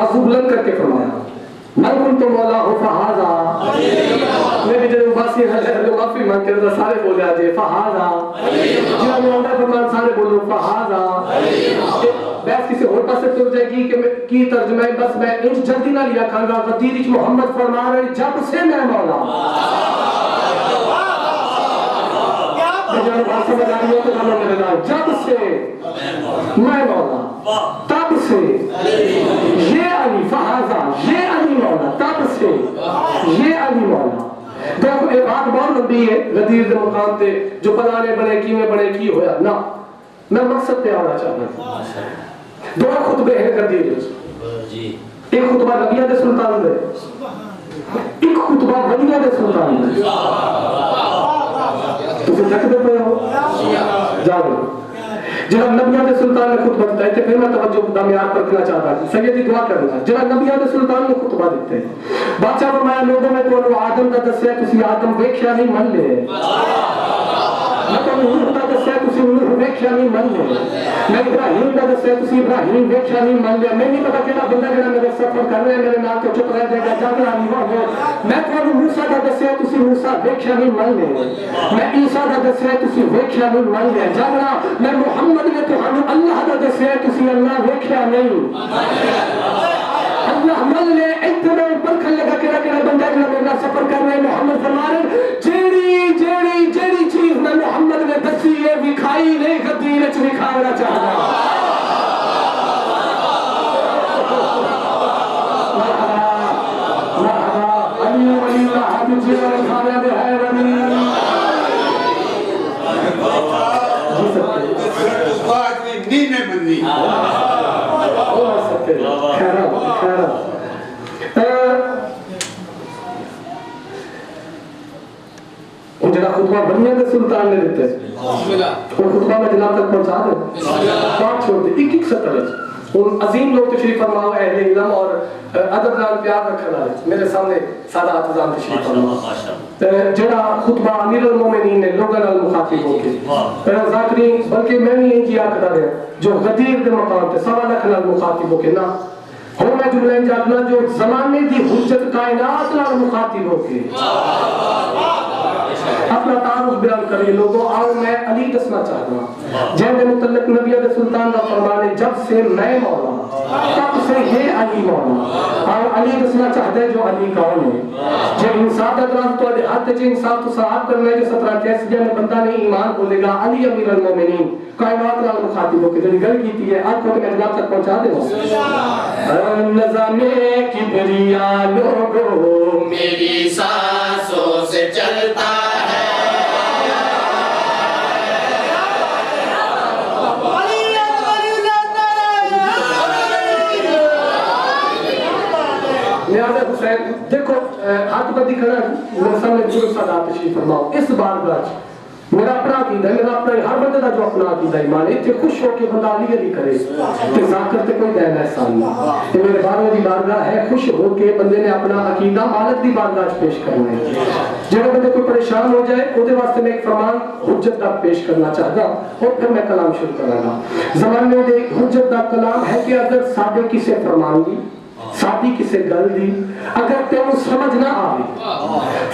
بازو بلند کر کے فرمایا من کنت مولا ہو فہذا میری جو باسی ہے جو معافی مانگ کے سارے بولے آجے فہذا جنہوں نے عمدہ فرمان سارے بولو فہذا بحث کسی اور پاس سے تو جائے گی کہ کی ترجمہ ہے بس میں انچ جلدی نہ لیا کھانگا غدیر اچ محمد فرما رہے جب سے میں مولا جب بات سمجھ آئی ہو تو ہمیں میرے نام جب سے میں مولا تب سے یہ علی فہذا یہ علی مولا تب سے یہ علی مولا دیکھو ایک بات بہت لمبی ہے غدیر دے مقام تے جو پلانے بنے کی میں بنے کی ہویا نا میں مقصد پہ آنا چاہتا ہوں دو خطبے ہیں غدیر ایک خطبہ نبیہ دے سلطان دے ایک خطبہ ولیہ دے سلطان دے تو پھر جھک دے پہ ہو جاؤ جناب نبیہ دے سلطان نے خطبہ دیتا ہے پھر میں توجہ دامیار پر کرنا چاہتا ہوں سیدی دعا کرنا جناب نبیہ دے سلطان نے خطبہ دیتے ہیں بادشاہ فرمایا لوگوں میں تو آدم کا دسیا کسی آدم ویکھیا نہیں من لے میں تو نوح کا دسیا کسی نوح ویکھیا نہیں من لے میں ابراہیم کا دسیا کسی ابراہیم ویکھیا نہیں من لے میں نہیں پتا کہنا بندہ جنہا میرے سفر کر رہے ہیں میرے نام تو چپ رہ جائے گا جاگرہ نہیں ہو میں تو موسیٰ کا دسیا کسی موسیٰ ویکھیا نہیں من لے میں عیسیٰ کا دسیا کسی ویکھیا نہیں من لے جاگرہ میں محمد نے تو ہم اللہ کا دسیا کسی اللہ ویکھیا نہیں اللہ من لے اتنا پرکھل لگا کہ بندہ جنہا میرا سفر کر رہے ہیں محمد فرما رہے جیڑی چیز میں محمد نے دسی ہے وکھائی نہیں غدیر اچ وکھانا چاہتا مرحبا علی ولی اللہ حدیث جیڑا کھانا دے ہے رمی بات میں نینے بندی خیرات ان جنہا خطبہ بنیاں دے سلطان نے دیتے اور خطبہ میں جناب تک پہنچا دے بات چھوڑ دے ایک سطر ہے ان عظیم لوگ تشریف فرماؤ اہل علم اور ادب نال پیار رکھنا ہے میرے سامنے سادہ حافظان تشریف فرماؤ جنہا خطبہ امیر المومنین نے لوگاں نال مخاطب ہو کے ذاکرین بلکہ میں نہیں ان کی آقدہ ہے جو غدیر دے مقام تے سوا لکھ نال مخاطب ہو کے نا ہوں میں جملہ انجادنا جو زمانے دی حجت کائنات نال مخاطب ہو کے اپنا تعارف بیان کرے لوگوں آؤ میں علی دسنا چاہتا ہوں جہاں متعلق نبی علیہ سلطان کا فرمانے جب سے میں مولا تب سے یہ علی مولا آؤ علی دسنا چاہتا ہے جو علی کون ہے جب انسان ادراز تو ہاتھ جو انسان تو صاحب کرنا ہے جو 17 کیس جہاں بندہ نہیں ایمان بولے گا علی امیر المومنین کائنات نال مخاطب ہو کے جو گل کیتی ہے آپ کو میں جناب تک پہنچا دے نظام کبریا لوگوں میری سانسوں سے چلتا ہے نیاز حسین دیکھو ہاتھ بدی کھڑا میرے سامنے گروہ سادات تشریف فرماؤ اس بارگاہ میرا اپنا عقیدہ ہے میرا اپنا ہر بندے دا جو اپنا عقیدہ ایمان ہے اتنے خوش ہو کے بندہ علی علی کرے کہ ذاکر تے کوئی دین احسان نہیں یہ میرے باروں دی بارگاہ ہے خوش ہو کے بندے نے اپنا عقیدہ مالک دی بارگاہ پیش کرنا ہے جب بندے کوئی پریشان ہو جائے وہ دے واسطے میں ایک فرمان حجت دا پیش کرنا چاہتا اور پھر میں کلام شروع کرنا گا زمانے دے حجت دا کلام ہے کہ اگر سادے کسے فرمان دی سادی کسے گل دی اگر تینوں سمجھ نہ آوے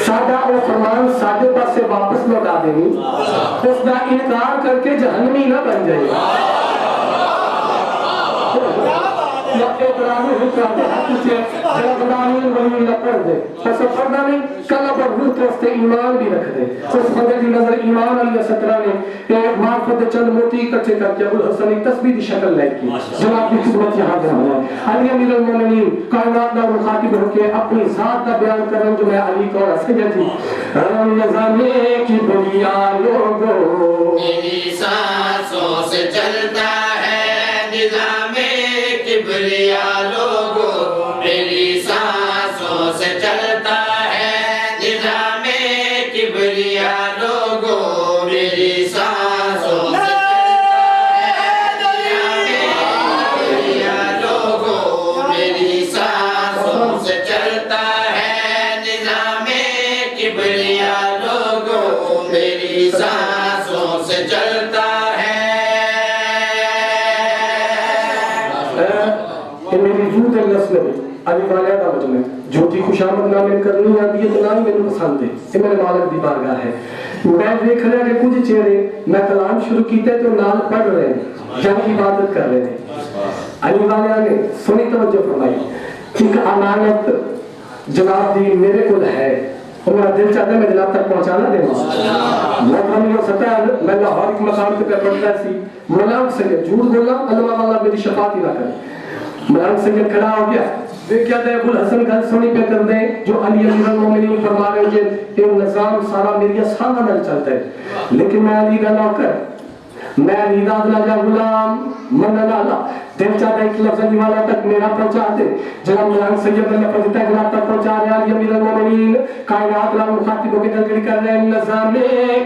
سادہ اور فرمان سادے پاس سے واپس لوٹا دینی اس دا انکار کر کے جہنمی نہ بن جائے اعتراضی حکم ہے جب بدانی ولی نہ پڑھ دے ایسا پڑھنا نہیں کلا پر روح ترستے ایمان بھی رکھ دے اس بندے دی نظر ایمان علیہ سترہ نے معرفت چند موتی کچھے کر کے ابو الحسنی تسبیح دی شکل لے کی جناب کی خدمت یہاں دے ہوا علی امیر المومنین کائنات دا مخاطب ہو کے اپنی ذات دا بیان کرن جو میں علی کو رسے جی نظامے کی بنیا لوگوں میری سانسوں سے چلتا ہے نظامے کبریا لوگوں میری سانسوں سے چلتا ہے نظام کبریا لوگوں میری سانسوں سے چلتا ہے نظام کبریا لوگوں میری سانسوں سے چلتا ہے مسلم علی والے دا مجمع جھوٹی خوشامد نامے کرنی آتی ہے تو نہ ہی میرے پسند ہے یہ میرے مالک دی بارگاہ ہے میں دیکھ رہا کہ کچھ چہرے میں کلام شروع کیتے تو نال پڑھ رہے ہیں جب عبادت کر رہے ہیں علی والے نے سنی توجہ فرمائی ایک امانت جناب دی میرے کو ہے اور میرا دل چاہتا ہے میں جناب تک پہنچانا دیں میں کمی ہو سکتا ہے میں لاہور کی مقام کے پہ پڑھتا سی مولانا سید جھوٹ بولا اللہ والا میری شفاعت ہی نہ کرے مولانا سید کھڑا ہو گیا وہ کیا تھا ابو الحسن گل سنی پہ کر دیں جو علی امیر المومنین فرما رہے ہیں کہ یہ نظام سارا میری آسانہ نل چلتا ہے لیکن میں علی کا نوکر میں علی دادنا جا غلام مننا لا دل چاہتا ہے کہ لفظ علی والا تک میرا پہنچا دے جناب مولانا سید نے لفظ تک تک پہنچا رہے علی امیر المومنین کائنات لا مخاطبوں کی دلگڑی کر رہے ہیں نظام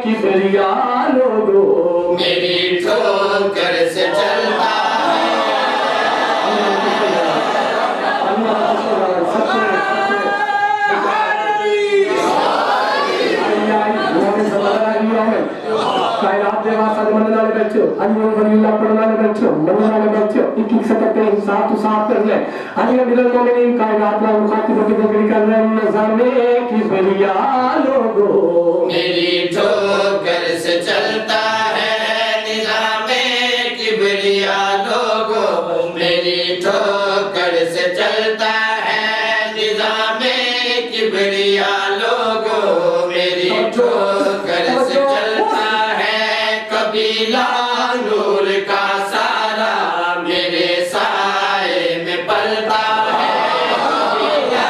کبریا لوگو میری ٹھوکر سے چلتا کائنات دے واسطے منن والے بیٹھو علی ولی اللہ پڑھن والے بیٹھو منن والے بیٹھو ایک ایک سطح پہ انصاف تو صاف کر لے علی امیر المومنین کائنات لا مخاطبوں کی دلگڑی کر رہے ہیں نظام کبریا لوگو میری ٹھوکر سے چلتا ہے نظام کبریا لوگو میری ٹھوکر سے چلتا ہے نظام کبریا لوگو میری ٹھوکر سے چلتا ہے قبیلہ نور کا سارا میرے سائے میں پلتا ہے قبیلہ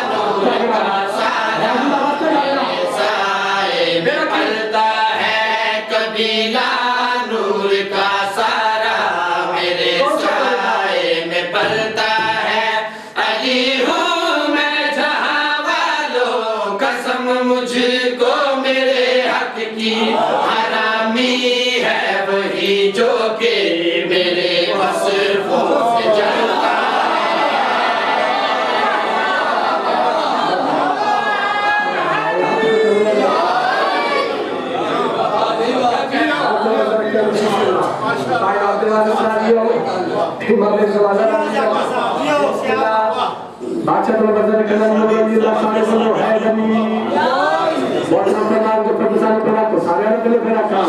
نور کا سارا میرے سائے میں پلتا ہے قبیلہ نور کا سارا میرے سائے میں پلتا ہے علی ہوں میں جہاں والوں قسم مجھ کو میرے حق کی حرامی ہے وہی جو کہ میرے وصفوں سے جلتا بادشاہ تو بزر کرنا نبی اللہ سارے سنو ہے دنی مولانا فرمان جو پردسان پڑھا تو سارے عرب نے پھر رکھا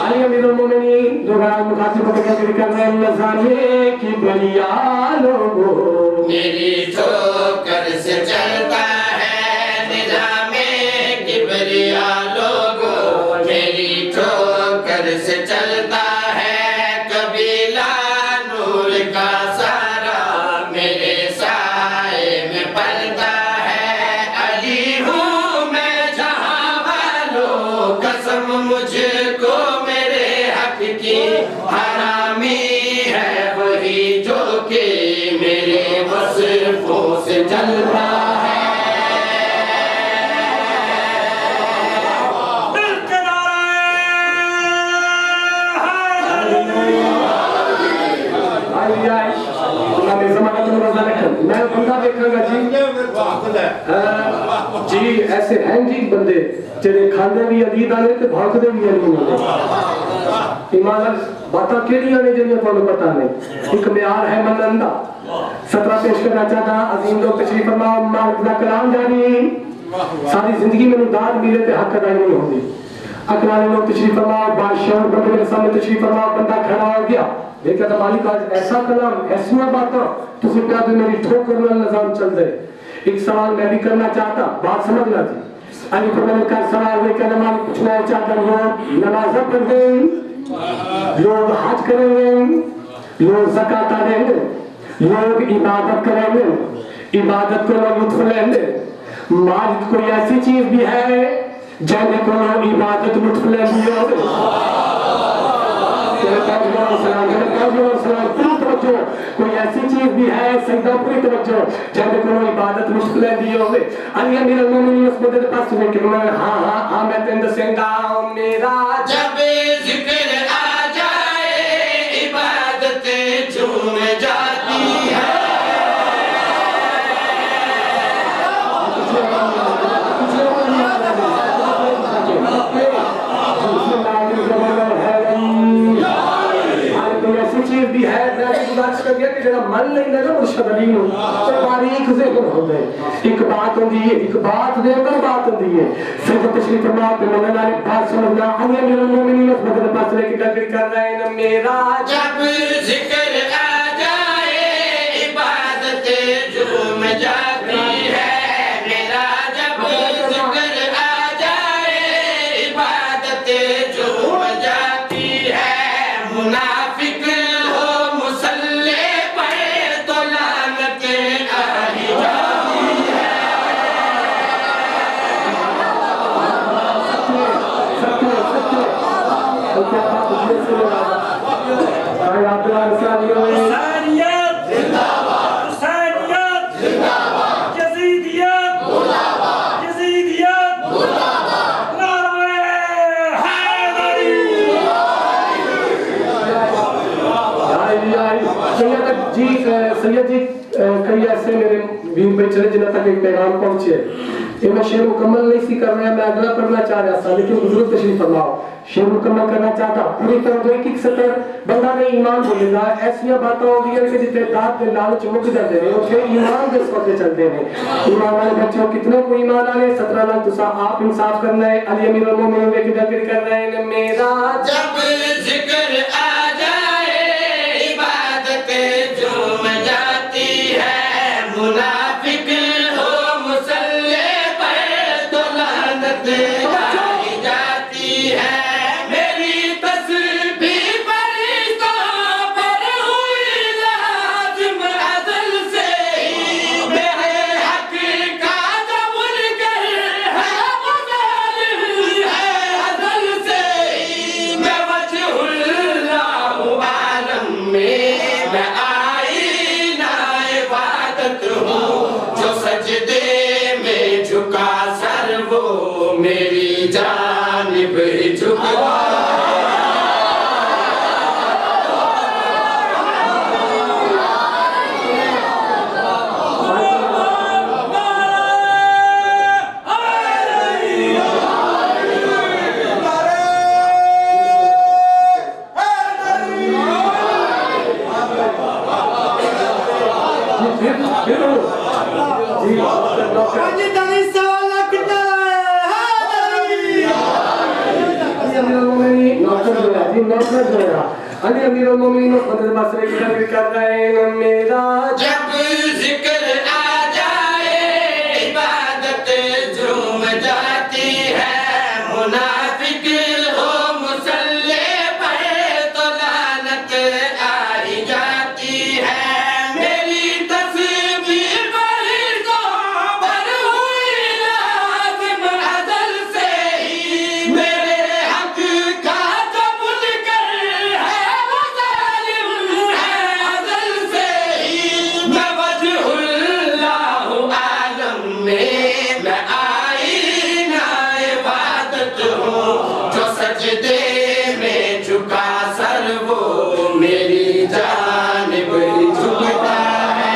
علی امیر المومنین جو غیر مخاطبوں کے ذکر کر رہے ہیں نظام کبریا لوگو میری ٹھوکر سے چلتا ہے نظام کبریا لوگو میری ٹھوکر سے چلتا ہے قبیلہ نور کا سارا میرے سائے میں پلتا ہے علی ہوں میں جہاں والوں قسم مجھ کو میرے حق کی حرامی ہے وہی جو کہ میرے وصفوں سے جلتا ہے میں بندہ دیکھا گا جی ایسے ہیں جی بندے جنہیں کھاندے بھی علی دانے تے بھاگدے بھی علی دانے ایمان باتاں کیڑیاں نے جنہیں پانوں پتہ نہیں ایک معیار ہے منندہ سطرہ پیش کرنا چاہتا عظیم لوگ تشریف فرماؤ مالک دا کلام جانی ساری زندگی میں داد میرے تے حق ادا نہیں ہوتی اکرانے لوگ تشریف فرماؤ بادشاہ بندے میرے سامنے تشریف فرماؤ بندہ کھڑا ہو گیا دیکھا تھا مالک آج ایسا کلام ایسا باتاں تو سے پیاد میری ٹھوکر میں نظام چل دے ایک سوال میں بھی کرنا چاہتا بات سمجھنا تھی علی فرمان کا سوال ہوئے کہ مالک پوچھنا چاہتا لوگ نماز پڑھ دیں لوگ حج کریں گے لوگ زکاة دیں گے لوگ عبادت کریں گے عبادت کو لوگ لطف لیں گے مالک کوئی ایسی چیز بھی ہے جہنے کو لوگ عبادت لطف لیں گے کوئی ایسی چیز بھی ہے سجدہ پوری توجہ جہاں کو عبادت مشکل ہے دی ہوئے علی امیر المومنین اس مدد پاس سنے کہ میں ہاں میں تین دسیں گا میرا جب ذکر آ جائے عبادت جھوم جاتی ہے بھی ہے گزارش کر دیا کہ جڑا من لینا نا مرشد علی نو تے باریک ذہن ہوندا ہے ایک بات ہوندی ہے ایک بات دے اندر بات ہوندی ہے سید تشریف فرما تے مولانا علی پاک صلی اللہ علیہ وسلم اس مدد پاس لے کے ذکر کر رہے ہیں میرا جب ذکر آ جائے عبادت جھوم جاتی ہے میرا جب ذکر آ جائے عبادت جھوم جاتی ہے منافق ہو مسلح پر تو لعنت آ ہی جاتی ہے حسینیت حسینیت یزیدیت یزیدیت نعرہ حیدری سید جی کئی ایسے میرے ویر پہ چلے جنہاں تک ایک پیغام پہنچے یہ میں شعر مکمل نہیں سی کر رہا میں اگلا پڑھنا چاہ رہا تھا لیکن حضور تشریف فرماؤ شعر مکمل کرنا چاہتا پوری طرح جو ایک سطر بندہ نے ایمان بولے گا ایسیا باتیں ہو گئی کہ جتنے داد دے لالچ مک جاتے ہیں اسے ایمان دے سوتے چلتے ہیں ایمان والے بچوں کتنے کو ایمان آنے 17 لاکھ تسا آپ انصاف کرنا ہے علی امیر المومنین کے ذکر کر رہے ہیں میرا جب ذکر آ جائے عبادت جھوم جاتی ہے منافق ہو مسلح پر تو لعنت آئی جاتی ہے میری تسبیح فرشتوں پر ہوئی لازم ازل سے ہی میرے حق کا جو منکر ہے وہ ظالم ہے ازل سے ہی میں وجہ اللہ عالم میں میں آئینہ عبادت ہوں جو سجدے میں جھکا سر وہ میری جانب جھکا علی امیر المومنین مدد بصری کی ذکر کر رہے ہیں میرا جب ذکر آ جائے عبادت جھوم جاتی ہے منافق ہو مسلح پر تو لعنت آ ہی جاتی ہے میری تسبیح فرشتوں پر ہوئی لازم ازل سے ہی میرے حق کا جو منکر ہے وہ ظالم ہے ازل سے ہی میں وجہ اللہ عالم میں میں آئینہ عبادت ہوں جو سجدے میں جھکا سر وہ میری جانب جھکتا ہے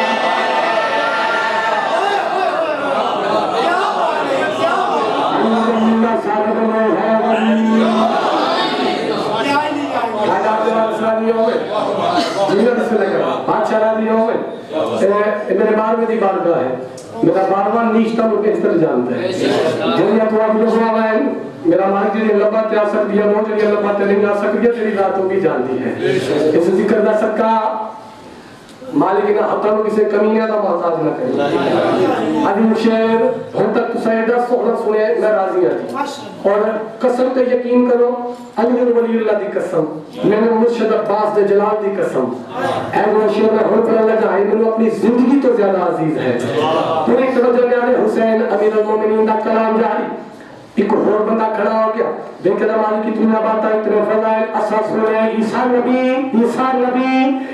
میرے بارہویں دی بارگاہ ہے میرا بارہواں نیشتہ مجھ کے اس طرح جانتا ہے جنیا تو آپ جو ہوا ہے میرا مالک جنیا لبا تے آ سکتی ہے وہ جنیا لبا تے نہیں آ سکتی ہے تیری راتوں بھی جانتی ہے اس ذکر دا صدقہ مالک نہ حتانو کسے کمی ہے نہ محتاج نہ کرے عظیم شعر ہن تک تو سیدہ سونا سنے میں راضی ہوں اور قسم تے یقین کرو علی ولی اللہ دی قسم میں نے مرشد عباس دے جلال دی قسم اے وہ شعر میں ہن پر لگا ہے میں اپنی زندگی تو زیادہ عزیز ہے پوری توجہ میں آنے حسین امیر المومنین دا کلام جاری ایک اور بندہ کھڑا ہو گیا دیکھنا مالی کی دنیا بات آئی تیرے فضائل اساس میں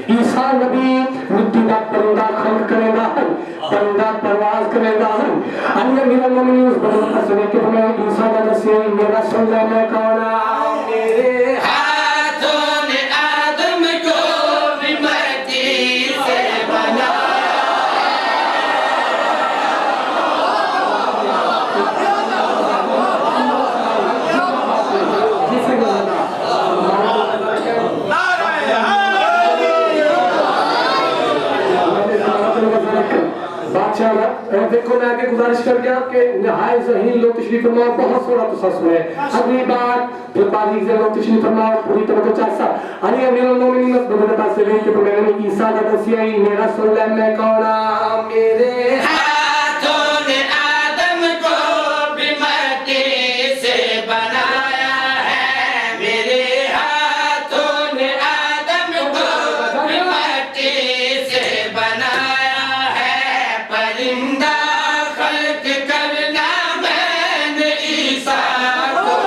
عیسیٰ نبی مٹی دا پرندہ خلق کرے گا پرندہ پرواز کرے گا علی امیر المومنین اس بڑے حسنے کے ہمیں عیسیٰ کا نسی میرا سننے میں کانا میرے ہاتھوں نے آدم کو بھی مٹی سے بنا بادشاہ دیکھو میں آگے گزارش کر گیا کہ نہایت ذہین لوگ تشریف فرماؤ بہت سوڑا تو سس ہوئے اگلی بار پھر باریک سے لوگ تشریف فرماؤ پوری طرح کو چاہتا علی امیر المومنین اس بندہ پاس سے کہ میں نے عیسیٰ کا دسیائی میرا سن لے میں کونا میرے ہاتھوں نے آدم کو بھی مٹی سے بنایا ہے میرے ہاتھوں نے آدم کو بھی مٹی سے بنایا ہے پرندہ خلق کرنا میں نے عیسیٰ کو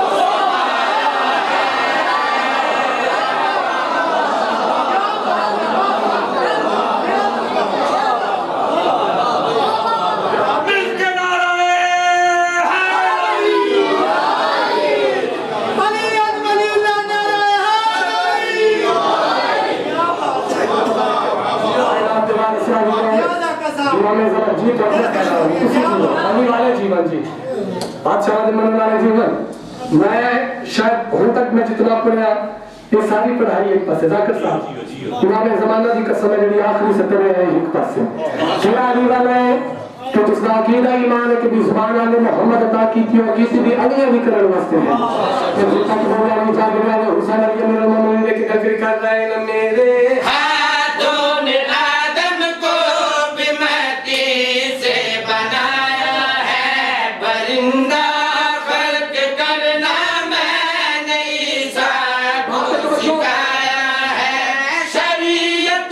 مل کے نعرہ حیدری میں شاید ہوں تک میں جتنا پڑھا یہ ساری پڑھائی ایک پاس ہے ذاکر صاحب امام زمانہ دی قسم ہے جڑی آخری سطر ہے ایک پاس سے کیا علی والا ہے کہ جس کا عقیدہ ایمان ہے کہ بھی زبان آل محمد عطا کی تھی اور کسی بھی علیہ بھی کرن واسطے ہے کہ جس تک بولا نہیں جا گیا حسین علی امیر المومنین لے کے ذکر کر رہے ہیں میرے ہاتھوں نے آدم کو بھی مٹی سے بنایا ہے پرندہ خلق کرنا میں نے عیسیٰ کو سکھایا ہے شریعت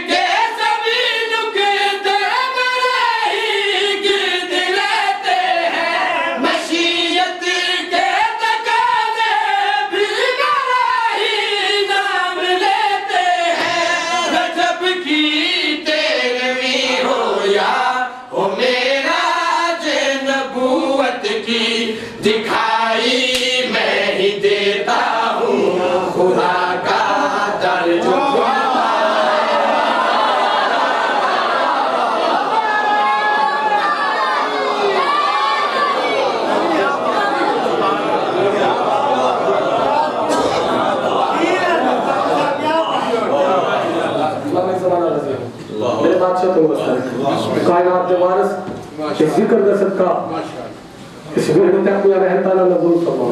کے سبھی نکتے میرے ہی گرد لیتے ہیں مشیت کے تقاضے بھی میرا ہی نام لیتے ہیں رجب کی تیرہویں ہو یا ہو معراج نبوت کی دکھائی میں ہی دیتا ہوں خدا کا ترجمہ میرے بادشاہ تم بسائے کائنات دے وارث اس ذکر دے صدقہ اس ویڑی تک کوئی رہتا نہ نزول فرماؤ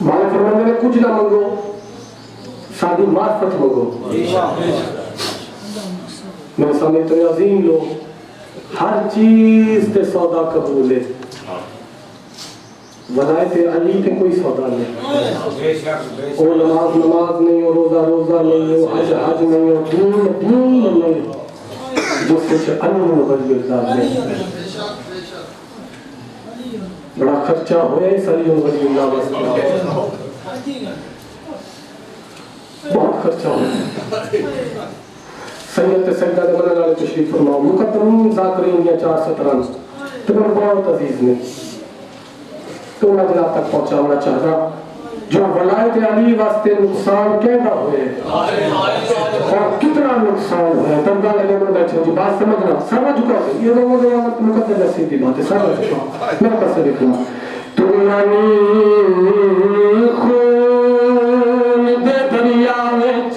مالک فرمانے میں کچھ نہ منگو سادی معرفت منگو میرے سامنے اتنے عظیم لوگ ہر چیز تے سودا قبول ہے ولایت علی تے کوئی سودا نہیں وہ نماز نماز نہیں ہو روزہ روزہ نہیں ہو حج حج نہیں ہو دین دین نہیں جس سے علی ولی اللہ نہیں بڑا خرچہ ہویا اس علی ولی اللہ واسطے بہت خرچہ ہویا سید سجدہ دے منع والے تشریف فرماؤ مقدمین ذاکرین یا 417 تمہیں بہت عزیز نے تو میں جناب تک پہنچا ہونا چاہتا جو ولایت علی واسطے نقصان کہنا ہوئے اور کتنا نقصان ہوئے تب گاہ لگے میں بیٹھے جی بات سمجھنا سارا جھکا ہوئے یہ لوگوں نے یہاں مقدر نصیب دی بات ہے سارا جھکا میں پسے دیکھنا تو یعنی خون دے دریا وچ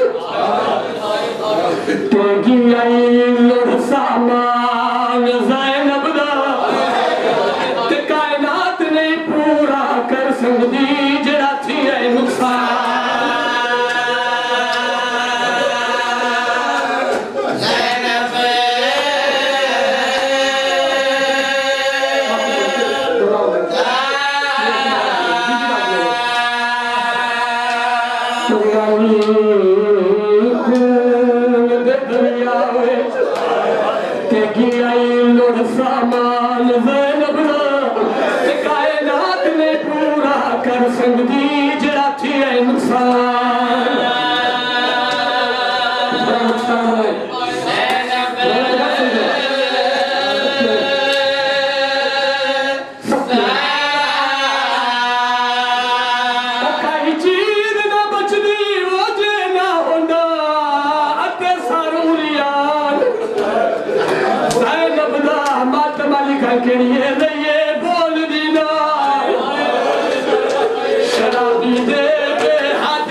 تیگی آئی لڑ سامان زینب دا تے کائنات نے پورا کر سکتی جڑا تھی ہے نقصان شرابی دے بے حد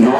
9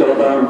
14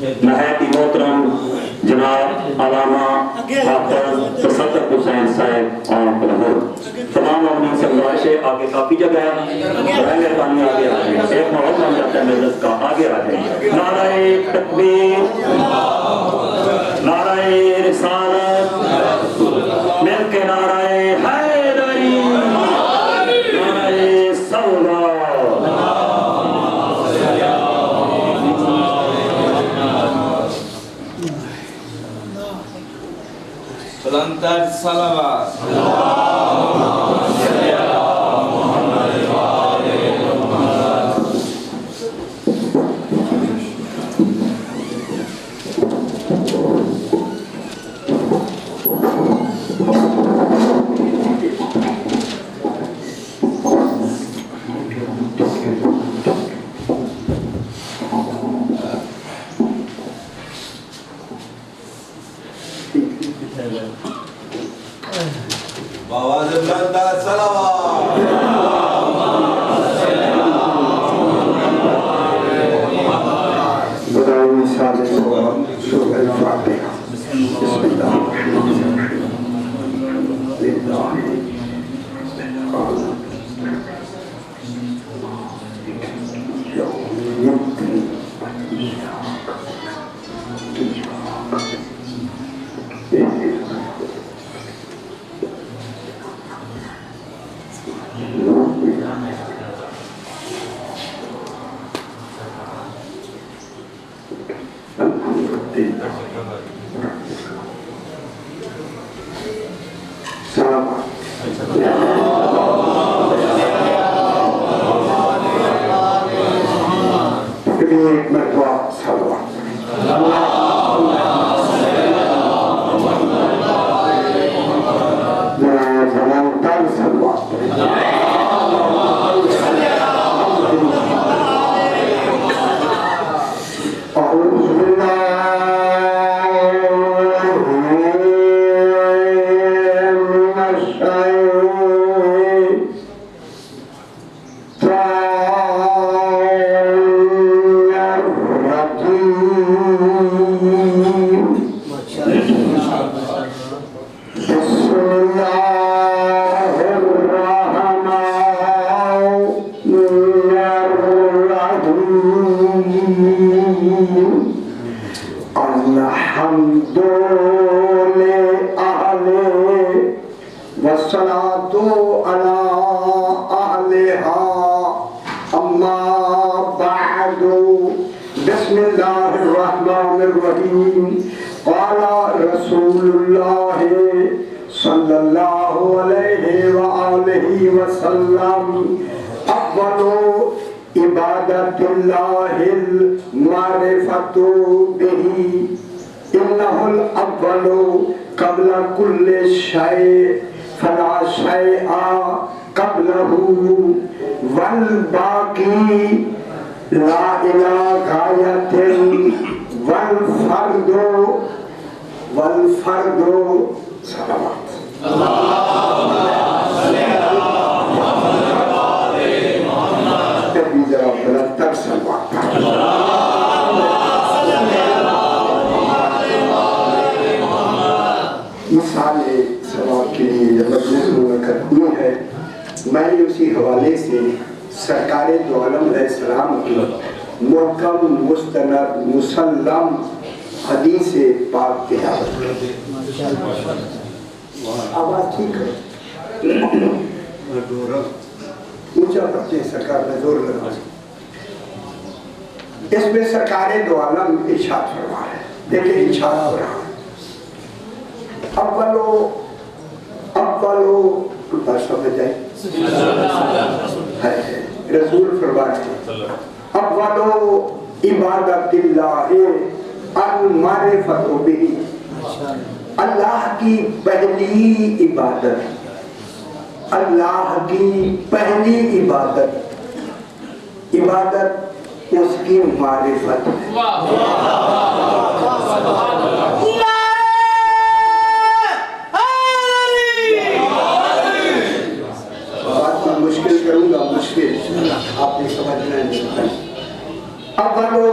نہایت محترم جناب علامہ حافظ تصدق حسین صاحب اور لاہور تمام عوامین سے گزارش ہے آگے کافی جگہ ہے رنگ پانی آگے آ جائیں ایک ماحول بن جاتا ہے مجلس کا آگے آ جائیں نعرہ تکبیر نعرہ رسالت مل کے نعرہ حیدری نعرہ سولا Lantar salawat. Bawaz lantar salawat. بدائی سالے کو سورہ الفاتحہ بسم اللہ ایک مرتبہ صلوات زمانتر صلوات أعوذ بالله من الحمد لأهل والصلاة على أهلها أما بعد بسم الله الرحمن الرحيم قال رسول الله صلى الله عليه وآله وسلم أفضل عبادة الله المعرفة به إنه الأول قبل كل شيء فلا شيء قبله والباقي لا إلى غاية والفرد صلوات مثال سوال کے لیے مجلس منعقد ہوئی ہے میں اسی حوالے سے سرکار دو عالم علیہ السلام کی محکم مستند مسلم حدیث پاک تلاوت آواز ٹھیک ہے اونچا پڑھتے ہیں سرکار نے زور لگا اس میں سرکار دو عالم ارشاد فرما ہے دیکھیں ارشاد ہو رہا ہے اولو بات سمجھ جائے رسول فرماتے ہیں اولو عبادت اللہ المعرفت به اللہ کی پہلی عبادت اللہ کی پہلی عبادت اس کی معرفت ہے مشکل کروں گا مشکل آپ نے سمجھنا نہیں اولو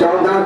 14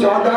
14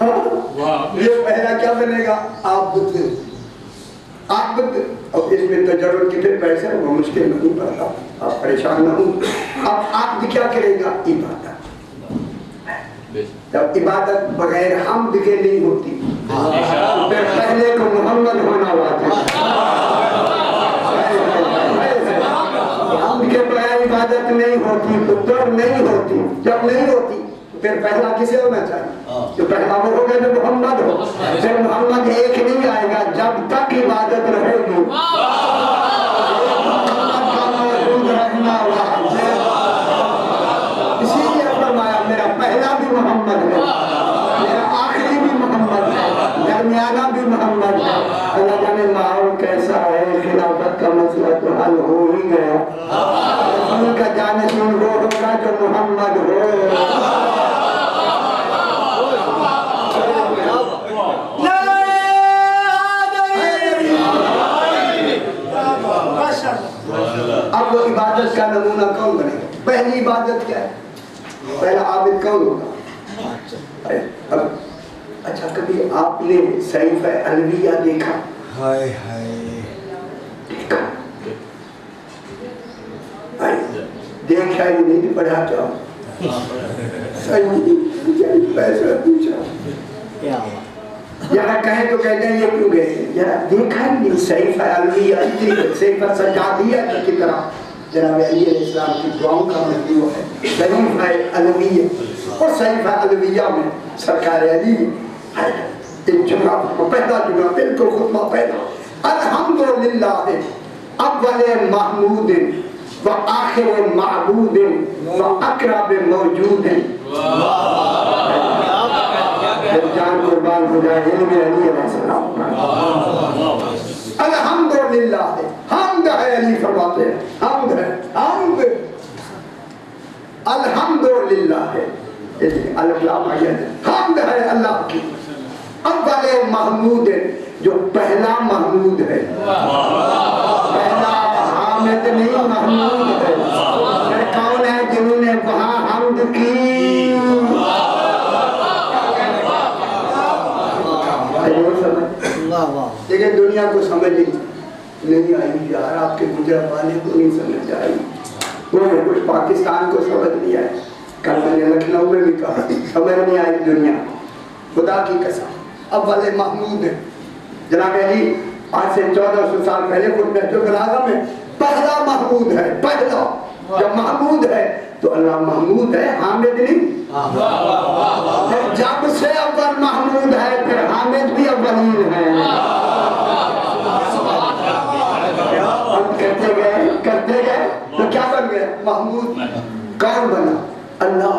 یہ پہلا کیا بنے گا؟ عابد. عابد. اور اس میں تجربہ کتنے پیسے وہ مشکل نہیں پڑتا, آپ پریشان نہ ہوں. اب عابد کیا کرے گا؟ عبادت. جب عبادت بغیر حمد کے نہیں ہوتی, پھر پہلے کو محمد ہونا واجب. حمد کے بغیر عبادت نہیں ہوتی, تو نہیں ہوتی. جب نہیں ہوتی پھر پہلا کسے ہونا چاہیے؟ جو پہلا وہ ہوگا جو محمد ہو. پھر محمد ایک نہیں آئے گا جب تک عبادت رہے گی. محمد کا موجود رہنا واجب. اسی لیے فرمایا میرا پہلا بھی محمد ہے, میرا آخری بھی محمد ہے, درمیانہ بھی محمد ہے. اللہ جانے ماحول کیسا ہے, خلافت کا مسئلہ تو حل ہو ہی گیا. رسول کا جانشین وہ ہوگا جو محمد ہو. اب وہ عبادت کا نمونہ کون بنے گا؟ پہلی عبادت کیا ہے؟ پہلا عابد کون ہوگا؟ اب اچھا کبھی آپ نے صحیفہ الویہ دیکھا؟ ہائے ہائے دیکھا دیکھا ہی نہیں پڑھا چاہو صحیح پیسہ پوچھا یہاں کہیں تو کہتے ہیں یہ کیوں گئے تھے, ذرا دیکھا ہی نہیں. صحیفہ الویہ صحیفہ سجادیہ کی طرح جناب علی علیہ السلام کی دعاؤں کا مجموعہ ہے صحیفہ الویہ. اور صحیفہ الویہ میں سرکار علی ایک جملہ پہلا جملہ بالکل خطبہ پہلا, الحمدللہ اول محمود و آخر معبود و اقرب موجود. جان قربان ہو جائے علم علی علیہ السلام. الحمدللہ حمد ہے, علی فرماتے ہیں حمد ہے, حمد الحمدللہ ہے. الف لام آیا ہے, حمد ہے اللہ کی. اول محمود جو پہلا محمود ہے, پہلا حامد نہیں محمود ہے. پھر کون ہے جنہوں نے وہاں حمد کی؟ لیکن دنیا کو سمجھ نہیں آئی یار, آپ کے گجرات والے کو نہیں سمجھ آئی, وہ کچھ پاکستان کو سمجھ نہیں آئی. کل میں نے لکھنؤ میں بھی کہا سمجھ نہیں آئی دنیا, خدا کی قسم. اول محمود ہے جناب علی آج سے 1400 سال پہلے خود نہج البلاغہ میں پہلا محمود ہے. پہلا جب محمود ہے تو اللہ محمود ہے, حامد نہیں. جب سے اول محمود ہے پھر حامد بھی اولین ہے. ہم کرتے گئے تو کیا بن گئے؟ محمود. کون بنا؟ اللہ.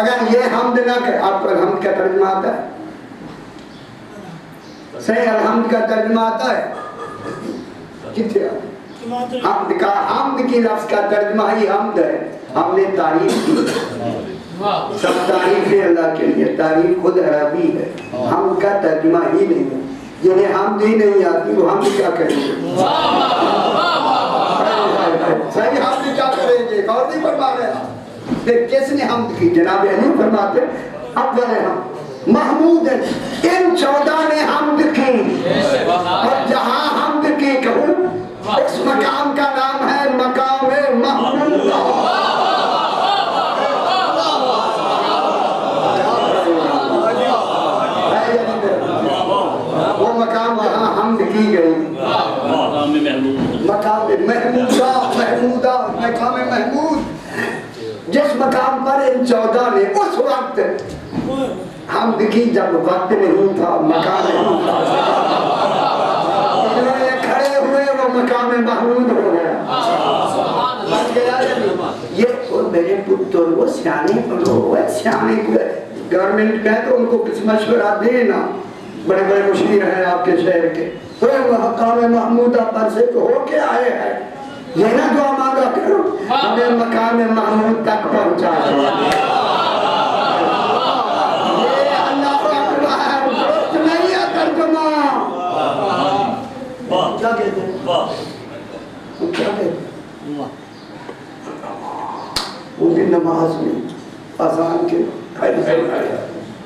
اگر یہ حمد نہ کہ آپ کو الحمد کا ترجمہ آتا ہے؟ صحیح الحمد کا ترجمہ آتا ہے؟ کتنے حمد کا, حمد کی لفظ کا ترجمہ ہی حمد ہے. ہم نے تعریف کی, سب تعریفیں اللہ کے لیے, تعریف خود عربی ہے. حمد کا ترجمہ ہی نہیں ہے. جنہیں حمد ہی نہیں آتی وہ حمد کیا کریں گے؟ صحیح حمد کیا کریں گے؟ اور نہیں فرما رہے ہیں. کس نے حمد کی؟ جناب علی فرماتے اول حمد محمود ہے. ان 14 نے حمد کی, اور جہاں حمد کی کہوں اس مقام کا نام ہے مقام محمود. وہ مقام جہاں حمد کی گئی, مقام محمودہ, محمودہ مقام محمود. جس مقام پر ان 14 نے اس وقت حمد کی جب وقت نہیں تھا, مقام نہیں تھا, انہوں نے کھڑے ہوئے وہ مقام محمود ہو گیا. یہ میرے پتر وہ سیانے ہوئے, سیانے گورنمنٹ میں تو ان کو کچھ مشورہ دینا, بڑے بڑے مشیر ہیں آپ کے شہر کے, وہ مقام محمودہ پر سے تو ہو کے آئے ہیں. یہ نہ دعا مانگا کرو ہمیں مقام محمود تک پہنچا دو. کیا کہتے ہیں؟ کیا کہتے ہیں؟ وہ بھی نماز میں اذان کے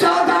14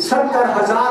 70,000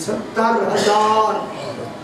70,000।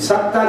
70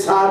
7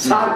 7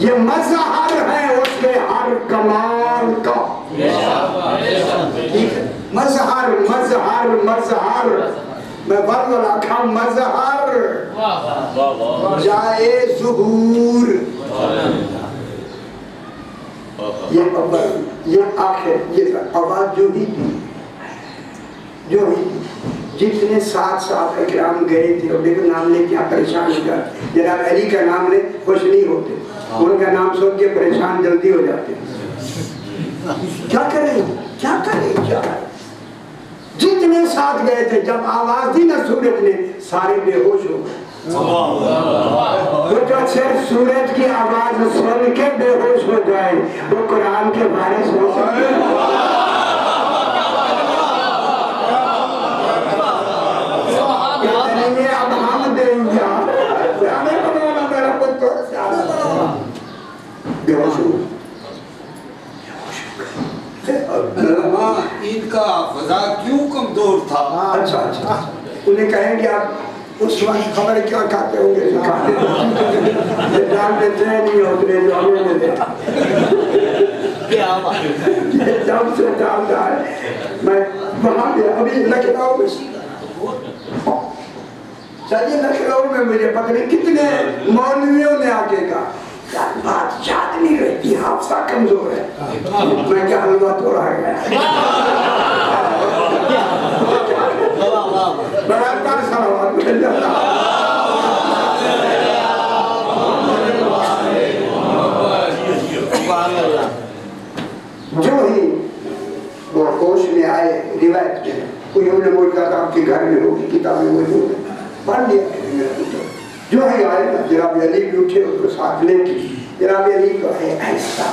یہ مظہر ہے اس کے ہر کمال کا. مظہر مظہر مظہر میں ورد رکھا مظہر جائے ظہور. یہ اول یہ آخر یہ آواز جو ہی تھی جتنے ساتھ اکرام گئے تھے اور دیکھو نام لے کیا پریشان ہو جاتے. جناب علی کا نام لے خوش نہیں ہوتے, ان کا نام سن کے پریشان جلدی ہو جاتے. کیا کریں جتنے ساتھ گئے تھے جب آواز دی نا سورج نے سارے بے ہوش ہو گئے. وہ جو صرف سورج کی آواز سن کے بے ہوش ہو جائے وہ قرآن کے بارے ہو سکتے ہیں. اب ہم دیں گے بے ہوش ہو. عید کا فضا کیوں کمزور تھا؟ اچھا انہیں کہیں گے آپ اس وقت خبر کیا کھاتے ہوں گے جان دیتے ہیں نہیں ہوتے جو ہمیں ملے جب سے جان رہا ہے. میں وہاں گیا ابھی لکھنؤ میں چلیے لکھنؤ میں مجھے پتہ نہیں کتنے مولویوں نے آگے کہا بات یاد نہیں رہتی حافظہ کمزور ہے. میں کیا حلوہ تو رہ گیا برابر صلوات مل جاتا. جو ہی وہ ہوش میں آئے روایت کے کوئی انہیں ملک کا آپ کے گھر میں ہوگی کتابیں موجود ہیں پڑھ لیا. جو ہی آئے نا جناب علی بھی اٹھے اس کو ساتھ لے کے جناب علی کو ہے ایسا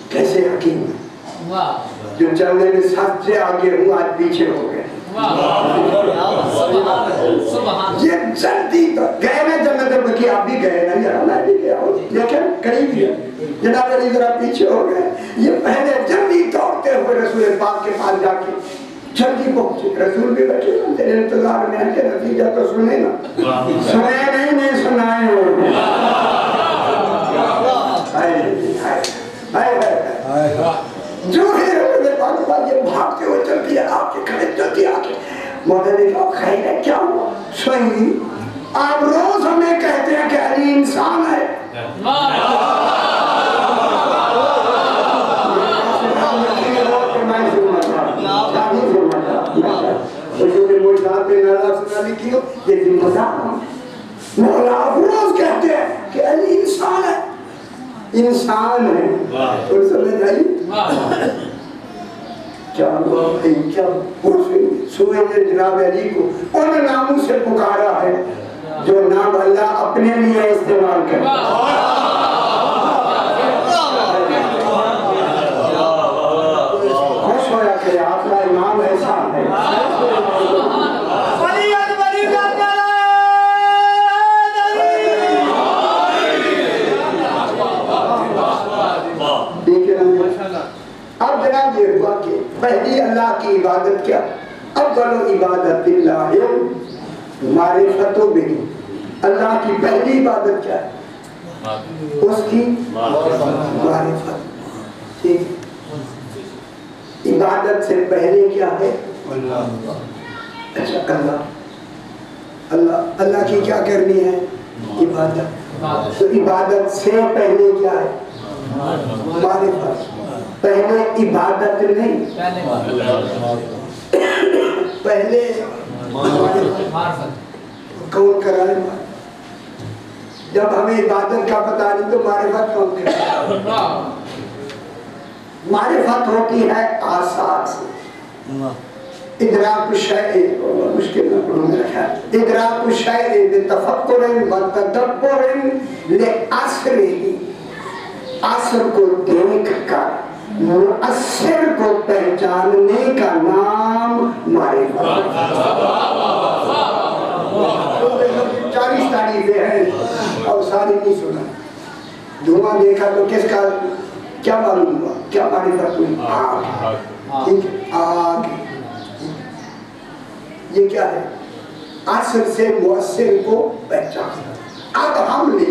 کیسے حکیم جو چلنے میں سب سے آگے ہوں آج پیچھے ہو گئے. یہ جلدی تو گئے نا جنت البقیع آپ بھی گئے نا یار میں بھی گیا ہوں لیکن قریب ہے. جناب علی ذرا پیچھے ہو گئے. یہ پہلے جلدی دوڑتے ہوئے رسول پاک کے پاس جا کے جلدی پہنچے. رسول بھی بیٹھے تیرے انتظار میں ہے کہ نتیجہ تو سنے نا سنے نہیں سنائے ہو. جو ہی رسول پاک کے پاس یہ بھاگتے ہوئے چلتی ہے آپ کے کھڑے جلدی آ کے مولا نے کہا خیر ہے کیا ہوا؟ صحیح آپ روز ہمیں کہتے ہیں کہ علی انسان ہے. مولا آپ روز کہتے ہیں کہ علی انسان ہے انسان ہے. اور سمجھ آئی کیا سورج نے جناب علی کو ان ناموں سے پکارا ہے جو نام اللہ اپنے لیے استعمال کرتا ہے. خوش ہویا کہ آپ کا امام ایسا ہے. اب جناب یہ ہوا کہ پہلی اللہ کی عبادت کیا؟ افضل عبادت اللہ معرفت به. اللہ کی پہلی عبادت کیا ہے؟ اس کی معرفت. ٹھیک عبادت سے پہلے کیا ہے؟ اچھا اللہ کی کیا کرنی ہے؟ عبادت. تو عبادت سے پہلے کیا ہے؟ معرفت. پہلے عبادت نہیں پہلے کون کرائے؟ جب ہمیں عبادت کا پتہ نہیں تو معرفت کون کرائے؟ معرفت ہوتی ہے آسان سے. ادراک الشیء مشکل نہ پڑھوں میرا خیال. ادراک الشیء بتفکر و تدبر لأصله. اثر کو دیکھ کر مؤثر کو پہچاننے کا نام معرفت. 40 تعریفیں ہیں اور ساری نہیں سنا. دھواں دیکھا تو کس کا کیا معلوم ہوا؟ کیا معرفت ہوئی؟ آگ. آگ یہ کیا ہے؟ اثر سے مؤثر کو پہچان. اب ہم نے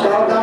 14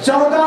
14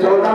14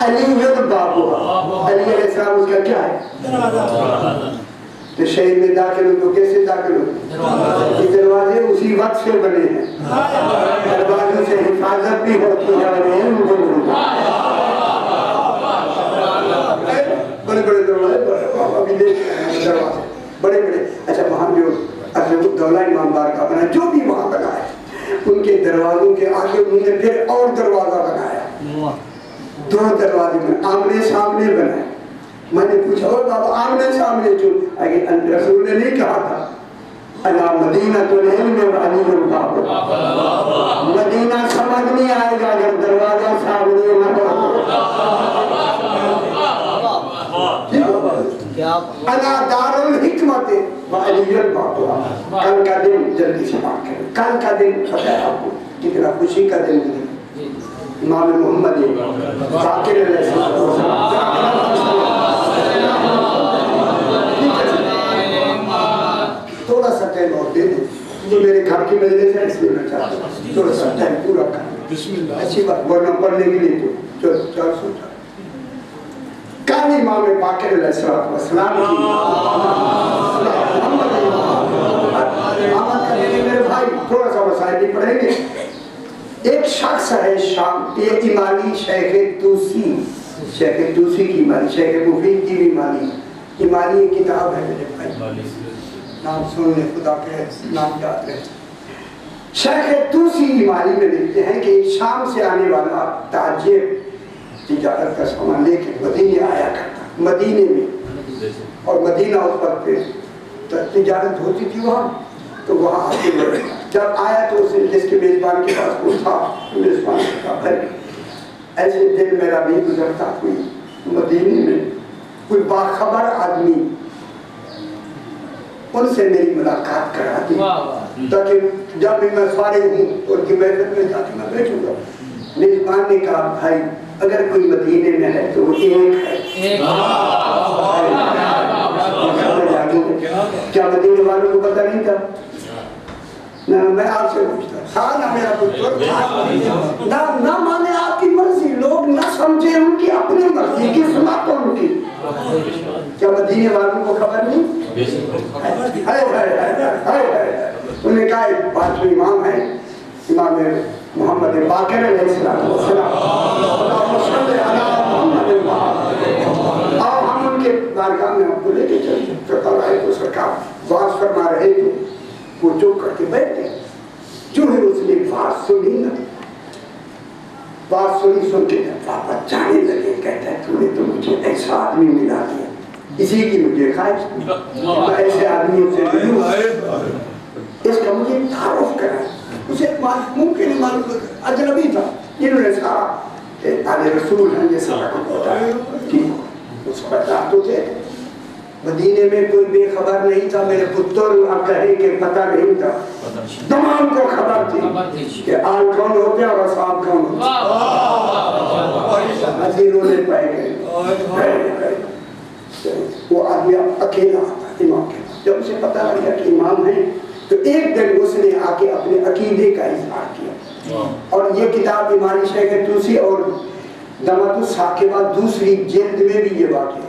علی الباب ہوا، علی علیہ السلام اس کا کیا ہے؟ تو شہر میں داخل ہو تو کیسے داخل ہو؟ یہ دروازے اسی وقت سے بنے ہیں، دروازوں سے حفاظت بھی ہوتی ہے، بڑے بڑے دروازے بڑے بڑے. اچھا وہاں جو حضرت الدولہ امام بارگاہ بنا، جو بھی وہاں بنا ہے ان کے دروازوں کے آگے انہوں نے پھر اور دروازہ بنایا، 2 دروازے بنے، آمنے سامنے بنائے. میں نے پوچھا اور بابا آمنے سامنے کیوں؟ آگے رسول نے نہیں کہا تھا الا مدینۃ العلم وعلی الباب، مدینہ سمجھ نہیں آئے گا اگر دروازہ سامنے نہ ہو. الا دار الحکمت وعلی الباب. کل کا دن جلدی سے بات کریں، کل کا دن پتہ ہے آپ کو کتنا خوشی کا دن ہے. امام محمد باقر علیہ السلام تھوڑا سا ٹائم اور دے دیں، جو میرے گھر کی مجلس ہے اس لیے میں چاہتا ہوں تھوڑا سا ٹائم پورا کریں. اچھی بات ورنہ پڑھنے کے لیے تو چل سوچا کل امام باقر علیہ السلام کی میرے بھائی تھوڑا سا مسائل بھی پڑھیں گے. ایک شخص ہے شام، یہ امالی شیخ توسی، شیخ توسی کی امالی، شیخ مفید کی بھی امالی. امالی کتاب ہے میرے بھائی، نام سن لے خدا کے نام یاد رہے. شیخ توسی امالی میں لکھتے ہیں کہ ایک شام سے آنے والا تاجر تجارت کا سامان لے کے مدینے آیا کرتا، مدینے میں، اور مدینہ اس وقت پہ تجارت ہوتی تھی وہاں، تو وہاں آتے ہوئے جب آیا تو اسے جس کے میزبان کے پاس وہ تھا، میزبان کا بھائی ایسے دل میرا بھی گزرتا کوئی مدینے میں کوئی باخبر آدمی ان سے میری ملاقات کرا دی تاکہ جب بھی میں فارغ ہوں ان کی محفل میں جا کے میں بیٹھوں گا. میزبان نے کہا بھائی اگر کوئی مدینے میں ہے تو وہ ایک ہے. کیا مدینے والوں کو پتہ نہیں تھا؟ میں آپ سے پوچھتا ہاں نہ میرا پتر نہ مانے آپ کی مرضی، لوگ نہ سمجھے ان کی اپنی مرضی کی، سنا تو ان کی. کیا مدینے والوں کو خبر نہیں؟ انہوں نے کہا ایک پانچویں امام ہے، امام محمد باقر علیہ السلام، اور ہم ان کے بارگاہ میں ہم کو لے کے چلتے. تو کل آئے تو سرکار واز فرما رہے تھے، وہ چپ کر کے بیٹھے. جو ہے اس نے بات سنی نا، بات سن کے واپس جانے لگے. کہتا ہے تو نے تو مجھے ایسا آدمی ملا دیا، اسی کی مجھے خواہش، میں ایسے آدمی سے ملوں، اس کا مجھے تعارف کرا. اسے ممکن معلوم اجنبی تھا، انہوں نے سارا آل رسول ہیں یہ سارا کچھ بتایا. ٹھیک اس کو بتا تو تھے مدینے میں کوئی بے خبر نہیں تھا. میرے پتر آپ کہیں کہ پتہ نہیں تھا، تمام کو خبر تھی کہ آل کون ہوتے ہیں اور اصحاب کون ہوتے ہیں. حضیروں نے پائے گئے وہ آدمی اکیلا آتا امام کے پاس. جب اسے پتہ لگا کہ امام ہیں تو ایک دن اس نے آ کے اپنے عقیدے کا اظہار کیا. اور یہ کتاب امالی شیخ توسی اور دمۃ الثاقبہ دوسری جلد میں بھی یہ واقعہ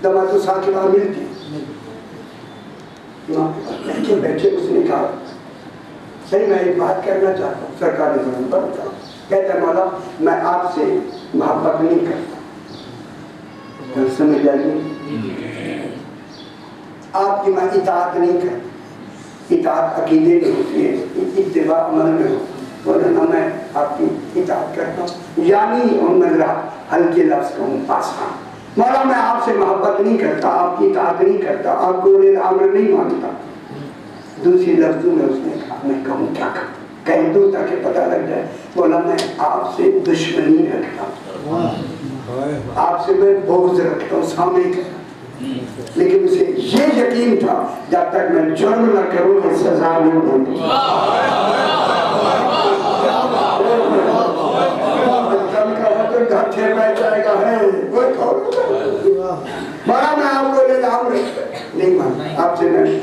دمۃ الثاقبہ ملتی. بیٹھے بیٹھے اس نے کہا صحیح میں ایک بات کرنا چاہتا ہوں. سرکار نے پر کہتا ہے مولا میں آپ سے محبت نہیں کرتا، سمجھ جائیے، آپ کی میں اطاعت نہیں کرتا. اطاعت عقیدے میں ہوتی ہے، اتباع عمل میں ہوتی ہے. ورنہ میں آپ کی اطاعت کرتا ہوں، یعنی ہلکے لفظ کہوں آسان. مولا میں آپ سے محبت نہیں کرتا، آپ کی اطاعت نہیں کرتا، آپ کو امر نہیں مانتا. دوسری لفظوں میں اس نے کہا میں کہوں کیا کرتا، کہہ دوں تاکہ پتہ لگ جائے. مولا میں آپ سے دشمنی رکھتا ہوں، آپ سے میں بغض رکھتا ہوں سامنے کا. لیکن اسے یہ یقین تھا جب تک میں جرم نہ کروں یہ سزا نہیں دوں. گھر بیٹھ جائے گا ہے بڑا میں آپ کو لے جاؤں نہیں مانتا، آپ سے میں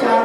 4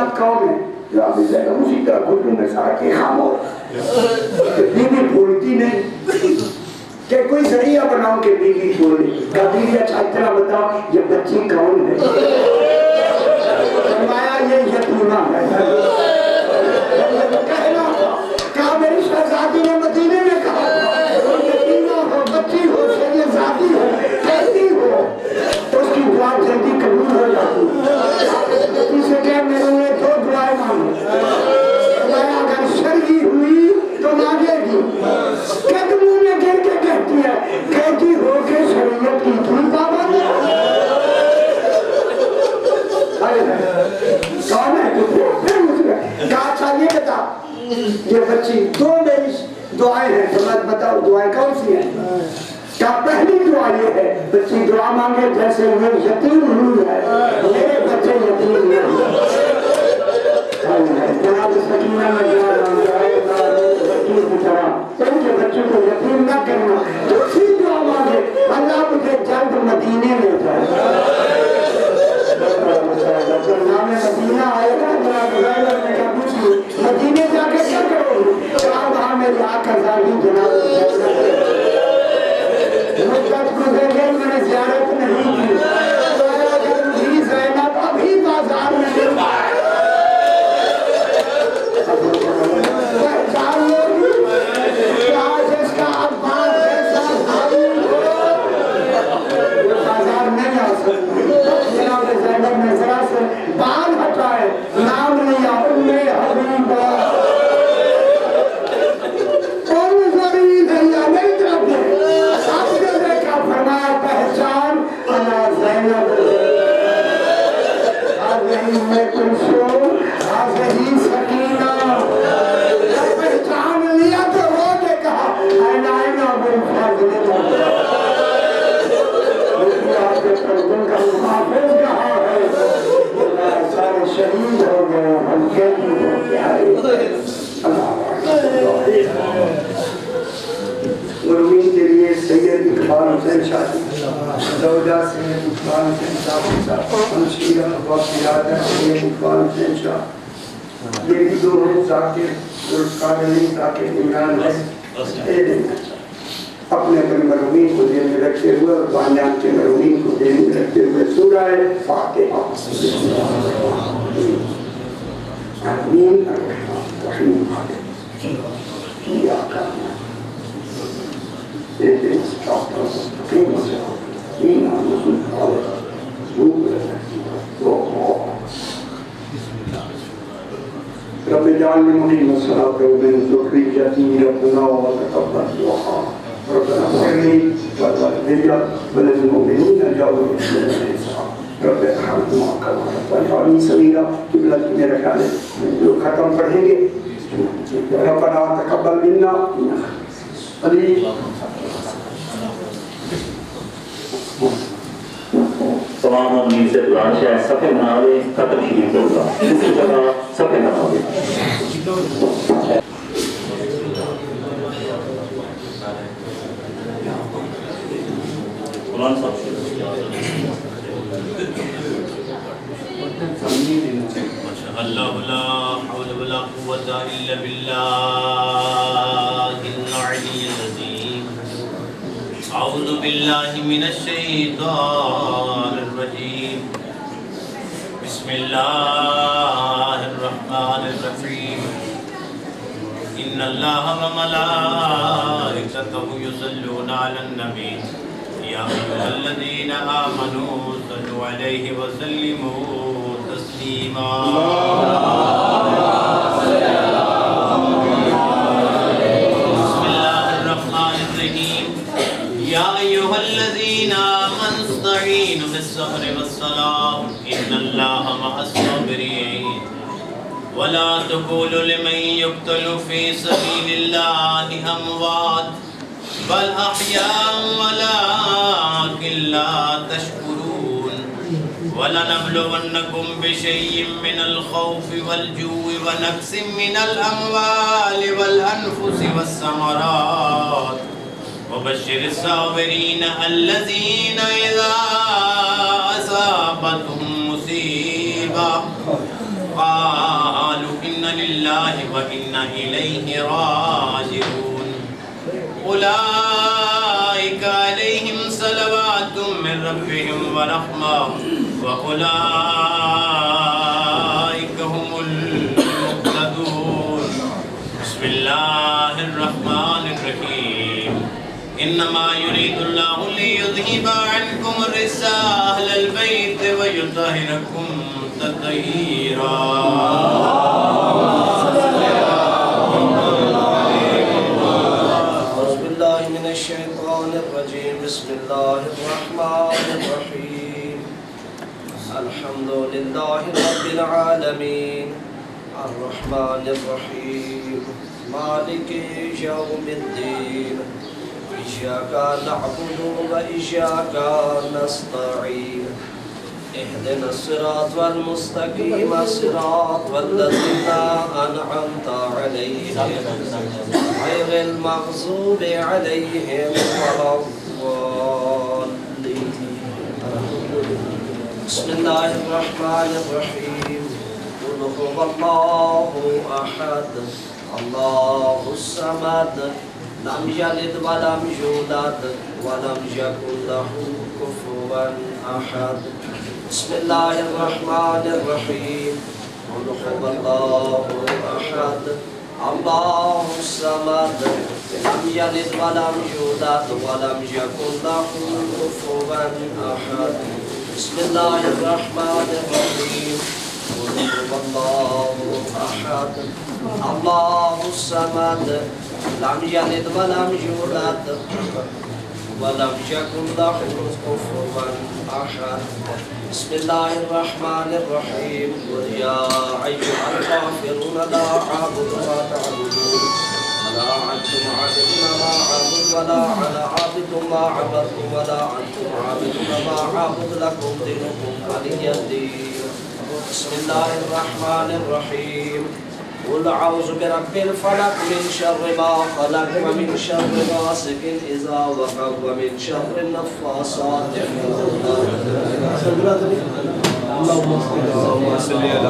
آپ کون ہیں؟ جو آپ اس لئے اسی طرح گھٹوں میں سارا کے خاموش بیوی بولتی نہیں کہ کوئی ذریعہ بناؤں کہ بیوی بولے کہ بیوی اچھا اتنا بتاؤ یہ بچی کون ہے؟ فرمایا یہ یتیمہ ہے کہنا کہا میری شہزادی نے مدینے میں کہا یتیمہ ہو بچی ہو شہزادی ہو کہتی ہو تو اس کی دعا جلدی قبول ہو جاتی ہے سے کہ میرے لیے 2 دعائیں مانگے فرمایا اگر شرعی ہوئی تو مانگے گی قدموں میں گر کے کہتی ہے کہتی ہو کہ شریعت کی تھی پابند کون ہے تو پھر مجھ گئے کہا اچھا یہ بتا یہ بچی 2 میری دعائیں ہیں تو میں بتاؤ دعائیں کون سی ہیں کہا پہلی دعا یہ ہے بچی دعا مانگے جیسے میں یتیم ہوئی ہے میرے بچے یتیم نہیں جناب سکینہ میں دعا مانگا ہے یتیم کی طرح ان کے بچوں کو یتیم نہ کرنا دوسری دعا مانگے اللہ مجھے جلد مدینے میں جائے جب نام مدینہ آئے گا جناب غیر نے کہا پوچھی مدینے جا کے کیا کرو کہا وہاں میری آنکھ ازادی جناب مدت گزر گئی میں نے زیارت نہیں کی اگر مجھے زینب ابھی بازار میں مل پائے پہچان لوگی کیا جس کا عباس جیسا بھائی ہو یہ بازار نہیں آ سکتی جناب زینب نے ذرا سے بال ہٹائے نام لیا حبیبہ کون ضروری دیا نہیں کرتے آپ نے دیکھا فرمایا پہچان انا زینب آزہی میں کلثوم آزہی سکینہ جب پہچان لیا تو رو کے کہا اینا اینا بالفضل لیکن آپ کے پردن کا محافظ کہا ہے سارے شہید ہو گئے ہم کیسی ہو گیا مرمین کے لیے سید اقبال حسین شاہ زوجہ سے اقبال حسین صاحب منشیرہ وقیادہ سید اقبال حسین شاہ یہ بھی 2 ہیں ذاکر اور علی ذاکر عمران ہے اپنے اپنے مرحومین کو ذہن میں رکھتے ہوئے اور بانیان کے مرحومین کو ذہن میں رکھتے ہوئے سورہ فاتحہ آمین الرحمن الرحیم ایاک اهدنا الصراط المستقیم صراط الذین انعمت علیہم رب اجعلنی مقیم الصلاة ومن ذریتی ربنا وتقبل دعاء ربنا اغفر لي ولوالدي وللمؤمنين يوم يقوم الحساب رب ارحمهما كما ربياني صغيرا قبلہ میرے خیال ہے جو ختم پڑھیں گے ربنا تقبل منا علی تمام امین سے گزارش ہے صفحے بنا لیں ختم شریف ہوگا اسی جگہ صفحے بنا لیں قرآن صاحب اللہ لا حول ولا قوة الا باللہ العلی العظیم اعوذ باللہ من الشیطان الرجیم بسم اللہ الرحمن الرحیم ان اللہ وملائکتہ یصلون علی النبی یا ایھا الذین آمنوا صلوا علیہ وسلموا تسلیما بسم اللہ الرحمن الرحیم یا ایھا الذین آمنوا استعینوا بالصبر والصلاۃ ان اللہ مع الصابرین ولا تقولوا لمن يقتل في سبيل الله اموات بل احياء ولكن لا تشكرون ولنبلونكم بشيء من الخوف والجوع ونقص من الاموال والانفس والثمرات وبشر الصابرين الذين اذا اصابتهم مصيبة قالوا لله وإنا إليه راجعون أولئك عليهم صلوات من ربهم ورحمة وأولئك هم المهتدون بسم الله الرحمن الرحيم إنما يريد الله ليذهب عنكم الرجس أهل البيت ويطهركم تطهيرا أعوذ بالله من الشيطان الرجيم بسم الله الرحمن الرحيم الحمد لله رب العالمين الرحمن الرحيم مالك يوم الدين إياك نعبد وإياك نستعين اهدنا الصراط المستقيم صراط الذين أنعمت عليهم غير المغضوب عليهم ولا الضالين بسم الله الرحمن الرحيم قل هو الله أحد الله الصمد لم يلد ولم يولد ولم يكن له كفوا أحد بسم الله الرحمن الرحيم قل هو الله أحد الله الصمد لم يلد ولم يولد ولم يكن له كفوا أحد بسم الله الرحمن الرحيم قل هو الله أحد الله الصمد لم يلد ولم يولد ولم يكن له كفوا أحد بسم الله الرحمن الرحيم قل يا أيها الكافرون لا أعبد ما تعبدون ولا أنتم عابدون ما أعبد ولا أنا عابد ما عبدتم ولا أنتم عابدون ما أعبد لكم دينكم ولي الدين بسم الله الرحمن الرحيم قل أعوذ برب الفلق من شر ما خلق ومن شر غاسق إذا وقب ومن شر النفاثات في العقد. اللهم صل على